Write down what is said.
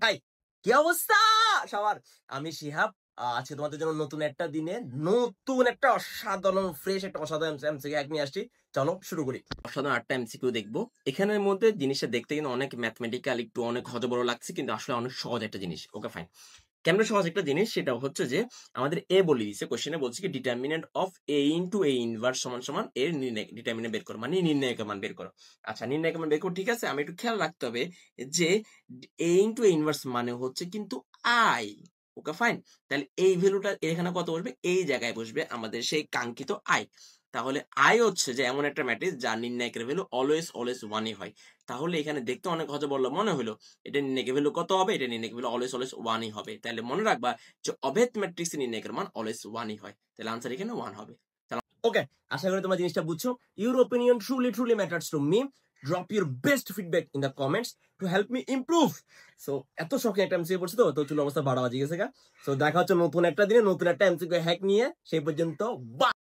High, কি অবস্থা সবার? আমি শিহাব। আজকে তোমাদের জন্য নতুন একটা দিনে নতুন একটা অসাধারণ ফ্রেশ একটা অসাধারণ এমসিকিউ এক নিয়ে আসছি। চলো শুরু করি। অসাধারণ একটা এমসিকিউ দেখবো। এখানের মধ্যে জিনিসটা দেখতে কিন্তু অনেক ম্যাথমেটিক্যাল, একটু অনেক হযবড় লাগছে, কিন্তু আসলে অনেক সহজ একটা জিনিস। Okay fine. কেমনে সহজ একটা জিনিস সেটা হচ্ছে যে আমাদের এ বলে দিছে, কোশ্চেনে বলছে কি determinant of A into A inverse সমান সমান এর নির্ণয় ডিটারমিনেন্ট বের করো, মানে নির্ণায়কের মান বের করো। আচ্ছা, নির্ণায়কের মান বের করো, ঠিক আছে। আমি একটু খেয়াল রাখতে হবে যে এ ইনটু এ ইনভার্স মানে হচ্ছে কিন্তু আই। Okay fine. তাহলে এই ভ্যালুটা এখানে কত বসবে? এই জায়গায় বসবে আমাদের সেই কাঙ্ক্ষিত আই। তাহলে আই হচ্ছে যে এমন একটা ম্যাট্রিক্স যার নির্ণায়কের ভ্যালু অলওয়েজ অলওয়েজ 1ই হয়। তাহলে এখানে দেখতে অনেক হযবল মনে হলো, এটা নির্ণায়কের ভ্যালু কত হবে? এটা নির্ণায়কের ভ্যালু অলওয়েজ অলওয়েজ 1ই হবে। তাহলে মনে রাখবা যে অভেদ ম্যাট্রিক্সের নির্ণায়কের মান অলওয়েজ 1ই হয়। তাহলে আনসার এখানে 1 হবে। ওকে, আশা করি তোমরা জিনিসটা বুঝছো। Your opinion truly matters to me. Drop your best feedback in the comments to help me improve. So এত শখে একটা এমসিকিউ পড়ছি তো চুল অবস্থা 12 বাজে গেছে গা। সো দেখা হচ্ছে নতুন একটা দিনে নতুন একটা এমসিকিউ হ্যাক নিয়ে। সেই পর্যন্ত বাই।